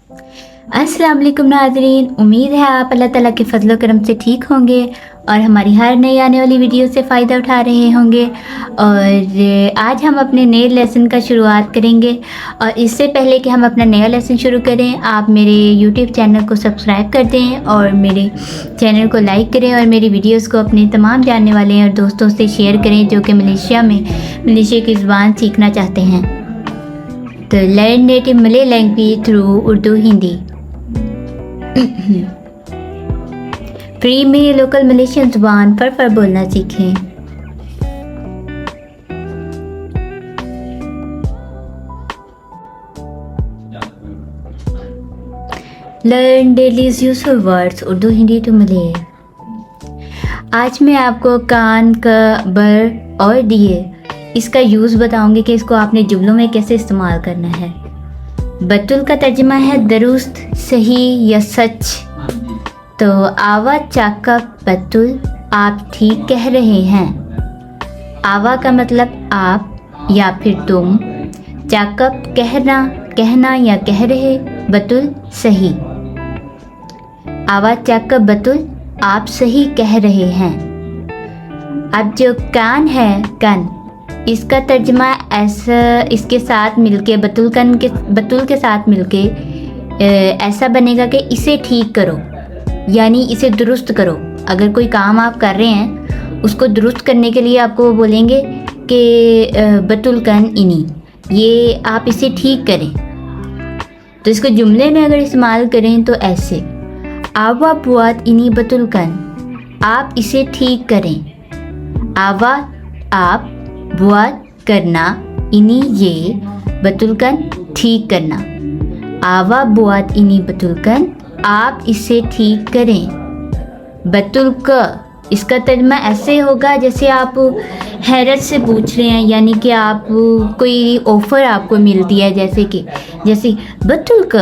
अस्सलाम वालेकुम नाज़रीन, उम्मीद है आप अल्लाह ताला के फजल करम से ठीक होंगे और हमारी हर नई आने वाली वीडियो से फ़ायदा उठा रहे होंगे। और आज हम अपने नए लेसन का शुरुआत करेंगे। और इससे पहले कि हम अपना नया लेसन शुरू करें, आप मेरे यूट्यूब चैनल को सब्सक्राइब कर दें और मेरे चैनल को लाइक करें और मेरी वीडियोस को अपने तमाम जानने वाले और दोस्तों से शेयर करें जो कि मलेशिया की ज़ुबान सीखना चाहते हैं। तो learn native Malay language through Urdu Hindi. Free में लोकल मलेशियन ज़ुबान पर बोलना सीखें। Learn daily useful words Urdu Hindi to Malay. आज मैं आपको कान का बर और दिए इसका यूज़ बताऊंगी कि इसको आपने जुमलों में कैसे इस्तेमाल करना है। बतुल का तर्जुमा है दुरुस्त, सही या सच। तो आवा चाका बतुल, आप ठीक कह रहे हैं। आवा का मतलब आप या फिर तुम, चाकब कहना या कह रहे, बतुल सही। आवा चाकब बतुल, आप सही कह रहे हैं। अब जो कान है कन, इसका तर्जुमा ऐसा इसके साथ मिलके बतुल के साथ मिलके ऐसा बनेगा कि इसे ठीक करो, यानी इसे दुरुस्त करो। अगर कोई काम आप कर रहे हैं उसको दुरुस्त करने के लिए आपको बोलेंगे कि बतुल कन इनी, ये आप इसे ठीक करें। तो इसको जुमले में अगर इस्तेमाल करें तो ऐसे, आवा बुआत इनी बतुल कन, आप इसे ठीक करें। आवा आप, बुआत करना, इनी ये, बतुलकन ठीक करना। आवा बुआत इनी बतुलकन, आप इसे ठीक करें। बतुल्क, इसका तर्जुमा ऐसे होगा जैसे आप हैरत से पूछ रहे हैं, यानी कि आप कोई ऑफ़र आपको मिलती है, जैसे बतुल्क,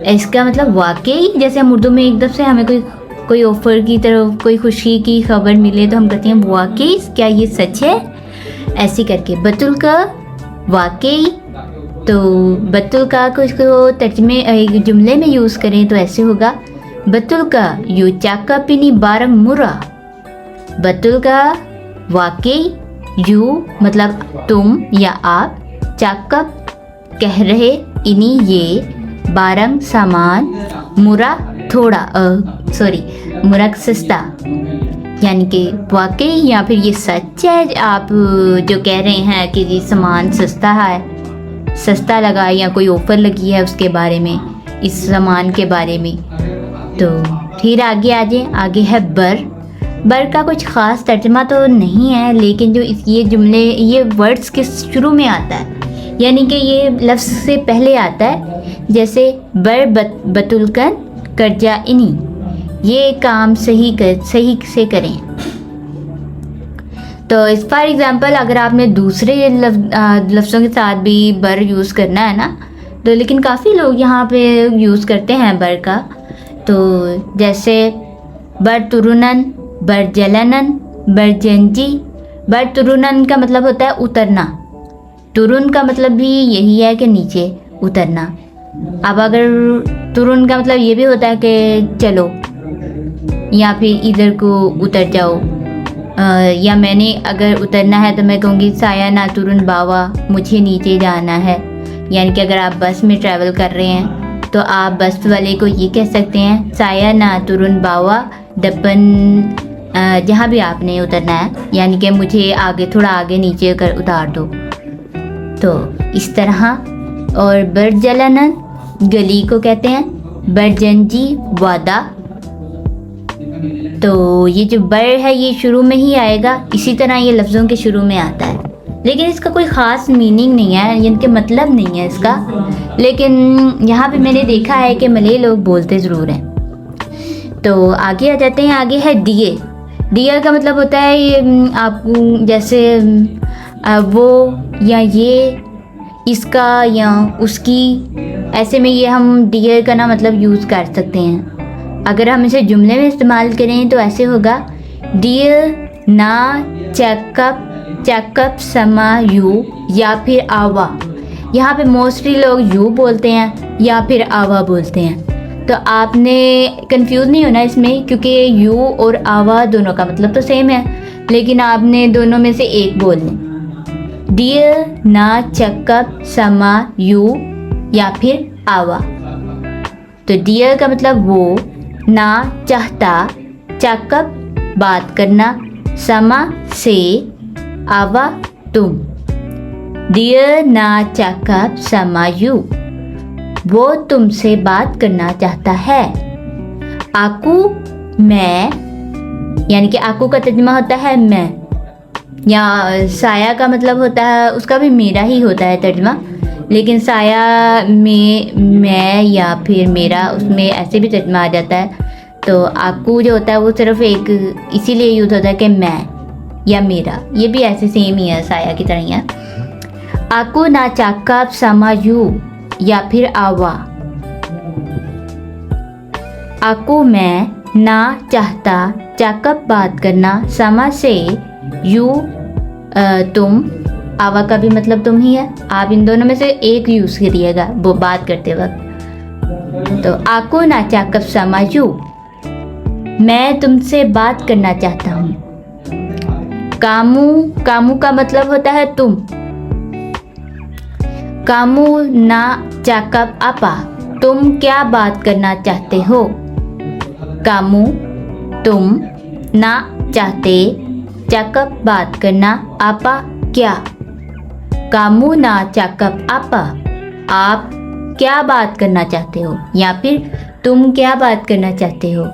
इसका मतलब वाकई। जैसे हम उर्दू में एकदम से हमें कोई ऑफ़र की तरफ कोई खुशी की खबर मिले तो हम कहते हैं वाकई, क्या ये सच है, ऐसे करके। बतुल का वाकई। तो बतुल का को इसको तर्जमे जुमले में यूज़ करें तो ऐसे होगा, बतुल का यू चाका पिनी बारंग मुरा। बतुल का वाकई, यू मतलब तुम या आप, चाकब कह रहे, इनी ये, बारंग सामान, मुरा थोड़ा, मुरा सस्ता, यानी कि वाकई या फिर ये सच है आप जो कह रहे हैं कि ये सामान सस्ता है, सस्ता लगा या कोई ऑफ़र लगी है उसके बारे में, इस सामान के बारे में। तो फिर आगे आ जाए, आगे है बर का कुछ ख़ास तर्जुमा तो नहीं है, लेकिन जो ये जुमले ये वर्ड्स के शुरू में आता है, यानी कि ये लफ्ज़ से पहले आता है। जैसे बतुलकन कर्जा इनी, ये काम सही से करें। तो इस फॉर एग्ज़ाम्पल अगर आपने दूसरे लफ्ज़ों के साथ भी बर यूज़ करना है ना, तो लेकिन काफ़ी लोग यहाँ पे यूज़ करते हैं बर का। तो जैसे बर तुरुनन, बर जलनन, बर जंजी। बर तुरुनन का मतलब होता है उतरना, तुरुन का मतलब भी यही है कि नीचे उतरना। अब अगर तुरुन का मतलब ये भी होता है कि चलो या फिर इधर को उतर जाओ, या मैंने अगर उतरना है तो मैं कहूँगी साया ना तुरुन बावा, मुझे नीचे जाना है। यानी कि अगर आप बस में ट्रैवल कर रहे हैं तो आप बस वाले को ये कह सकते हैं, साया ना तुरुन बावा डब्बन, जहाँ भी आपने उतरना है, यानी कि मुझे थोड़ा आगे नीचे कर उतार दो। तो इस तरह। और बरजलनन गली को कहते हैं, बरजंजी वादा। तो ये जो बर है ये शुरू में ही आएगा, इसी तरह ये लफ्ज़ों के शुरू में आता है, लेकिन इसका कोई ख़ास मीनिंग नहीं है, इनके मतलब नहीं है इसका। लेकिन यहाँ पे मैंने देखा है कि मलय लोग बोलते ज़रूर हैं। तो आगे आ जाते हैं, आगे है दिए। दिया का मतलब होता है ये आप जैसे वो या ये, इसका या उसकी, ऐसे में ये हम डियर का ना मतलब यूज़ कर सकते हैं। अगर हम इसे जुमले में इस्तेमाल करें तो ऐसे होगा, डियर ना चेकअप समा यू, या फिर आवा, यहाँ पे मोस्टली लोग यू बोलते हैं या फिर आवा बोलते हैं। तो आपने कंफ्यूज नहीं होना इसमें, क्योंकि यू और आवा दोनों का मतलब तो सेम है, लेकिन आपने दोनों में से एक बोलने। डियर ना चक्कप समा यू या फिर आवा। तो डियर का मतलब वो, ना चाहता, चक्कप बात करना, समा से, आवा तुम। डियर ना चक्कप समा यू, वो तुमसे बात करना चाहता है। आकू मैं, यानी कि आकू का तर्जुमा होता है मैं, या साया का मतलब होता है, उसका भी मेरा ही होता है तर्जुमा, लेकिन साया में मैं या फिर मेरा, उसमें ऐसे भी तर्जुमा आ जाता है। तो आकू जो होता है वो सिर्फ एक इसीलिए यूज़ होता है कि मैं या मेरा, ये भी ऐसे सेम ही है, साया की तरह ही है। आकू ना चाकप समा यू या फिर आवा। आकू मैं ना चाहता, चाकप बात करना, समा से, यू तुम, आवा का भी मतलब तुम ही है। आप इन दोनों में से एक यूज़ करिएगा वो बात करते वक्त। तो आकू ना चाकप समा यू, मैं तुमसे बात करना चाहता हूँ। कामू, कामू का मतलब होता है तुम। कामू ना चाकप आपा, तुम क्या बात करना चाहते हो। कामू तुम, ना चाहते, चाकप बात करना, आपा क्या। कामू ना चाकप आपा, आप क्या बात करना चाहते हो, या फिर तुम क्या बात करना चाहते हो।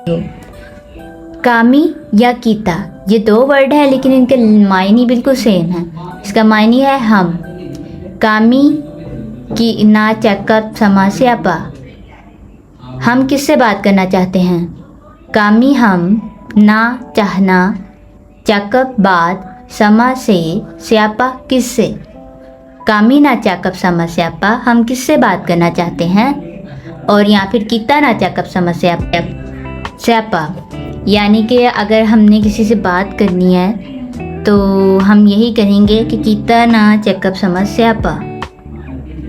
कामी या कीता, ये दो वर्ड है लेकिन इनके मायने बिल्कुल सेम है। इसका मायने है हम। कामी की ना चक्कप समास्यापा, हम किससे बात करना चाहते हैं। कामी हम, ना चाहना, चक्कप बात, समा से, स्यापा किससे। कामी ना चक्कप समस्यापा, हम किससे बात करना चाहते हैं। और या फिर किता ना चक्कप समस्या स्यापा, यानी कि अगर हमने किसी से बात करनी है तो हम यही करेंगे कि किता ना चक्कप समस्या पा,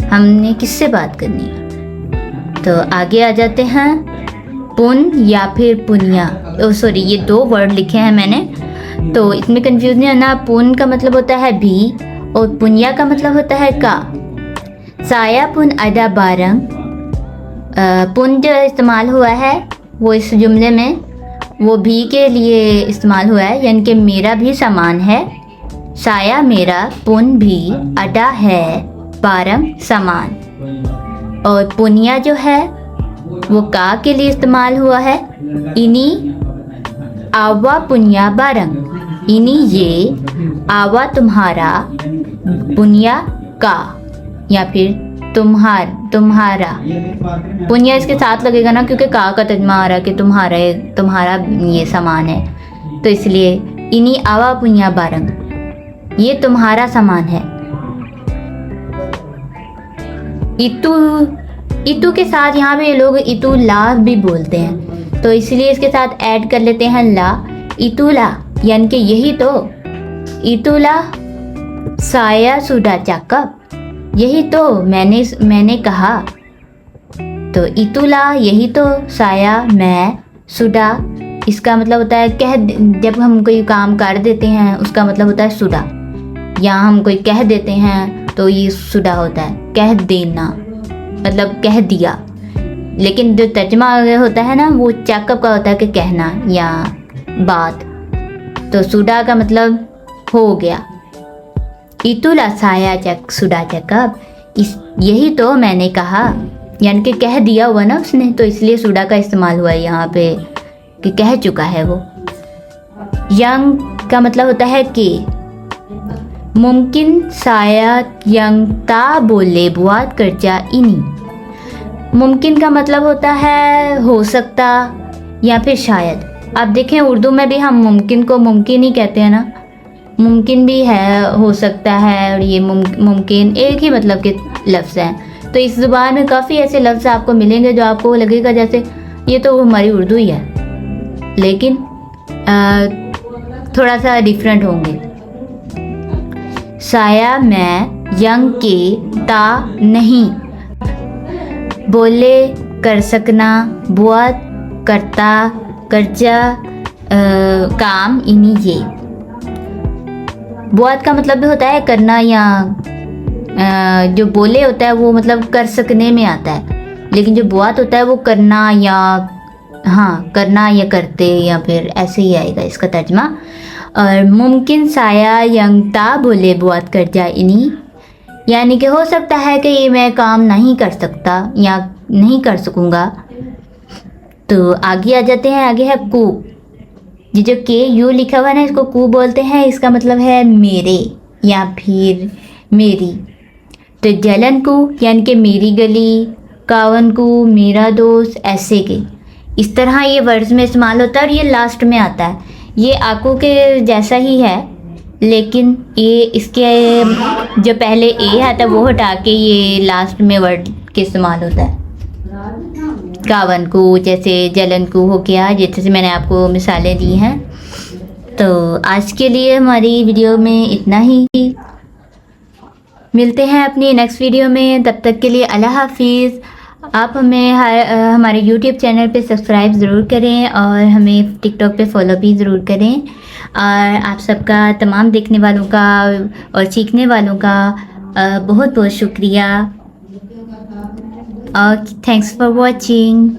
हमने किससे बात करनी है। तो आगे आ जाते हैं। पुन या फिर पुनिया, सॉरी ये दो वर्ड लिखे हैं मैंने, तो इसमें कंफ्यूज नहीं होना। पुन का मतलब होता है भी और पुनिया का मतलब होता है का। साया पुन अदा बारंग, पुन जो इस्तेमाल हुआ है वो इस जुमले में वो भी के लिए इस्तेमाल हुआ है, यानी कि मेरा भी सामान है। साया मेरा, पुन भी, अडा है, बारंग सामान। और पुनिया जो है वो का के लिए इस्तेमाल हुआ है। इनी आवा पुनिया बारंग, इनी ये, आवा तुम्हारा, पुनिया का, या फिर तुम्हारा। पुनिया इसके साथ लगेगा ना, क्योंकि का तर्जुमा आ रहा है कि तुम्हारा ये सामान है, तो इसलिए इनी आवा पुनिया बारंग, ये तुम्हारा सामान है। इतु के साथ यहाँ पे लोग इतु ला भी बोलते हैं, तो इसलिए इसके साथ ऐड कर लेते हैं ला, इतुला, यानी कि यही तो। इतुला साया सुडा चाकप, यही तो मैंने कहा। तो इतुला यही तो, साया मैं, सुडा इसका मतलब होता है कह, जब हम कोई काम कर देते हैं उसका मतलब होता है सुडा, या हम कोई कह देते हैं तो ये सुडा होता है, कह देना मतलब कह दिया। लेकिन जो तर्जमा होता है ना वो चाकप का होता है कि कहना या बात। तो सुडा का मतलब हो गया। इतुला साया चक सुडा चकप, इस यही तो मैंने कहा, यानी कि कह दिया हुआ ना उसने, तो इसलिए सुडा का इस्तेमाल हुआ है यहाँ पे कि कह चुका है वो। यंग का मतलब होता है कि। मुमकिन साया यंग ता बोले बुआत करजा इनी, मुमकिन का मतलब होता है हो सकता या फिर शायद। आप देखें उर्दू में भी हम मुमकिन को मुमकिन ही कहते हैं ना, मुमकिन भी है, हो सकता है, और ये मुमकिन एक ही मतलब के लफ्ज़ हैं। तो इस ज़ुबान में काफ़ी ऐसे लफ्ज़ आपको मिलेंगे जो आपको लगेगा जैसे ये तो हमारी उर्दू ही है, लेकिन थोड़ा सा डिफरेंट होंगे। साया मैं, यंग के ता नहीं, बोले कर सकना, बुआत करता कर्जा काम इन्हीं ये। बुआत का मतलब भी होता है करना, या जो बोले होता है वो मतलब कर सकने में आता है, लेकिन जो बुआत होता है वो करना या हाँ करना या करते या फिर ऐसे ही आएगा इसका तर्जमा। और मुमकिन साया यंगता बोले बुआत कर जाए इन्हीं, यानी कि हो सकता है कि ये मैं काम नहीं कर सकता या नहीं कर सकूँगा। तो आगे आ जाते हैं, आगे है कू। ये जो के यू लिखा हुआ है ना, इसको कू बोलते हैं, इसका मतलब है मेरे या फिर मेरी। तो जलन को यानी कि मेरी गली, कावन को मेरा दोस्त, ऐसे के इस तरह ये वर्ड्स में इस्तेमाल होता है। और ये लास्ट में आता है, ये आकू के जैसा ही है, लेकिन ये इसके जो पहले ए आता है वो हटा के ये लास्ट में वर्ड के इस्तेमाल होता है। कावन को जैसे जलन को हो गया, जैसे मैंने आपको मिसालें दी हैं। तो आज के लिए हमारी वीडियो में इतना ही, मिलते हैं अपनी नेक्स्ट वीडियो में। तब तक के लिए अल्लाह हाफिज़। आप हमें हमारे YouTube चैनल पे सब्सक्राइब ज़रूर करें और हमें टिकटॉक पे फॉलो भी ज़रूर करें। और आप सबका, तमाम देखने वालों का और सीखने वालों का बहुत बहुत शुक्रिया और थैंक्स फॉर वॉचिंग।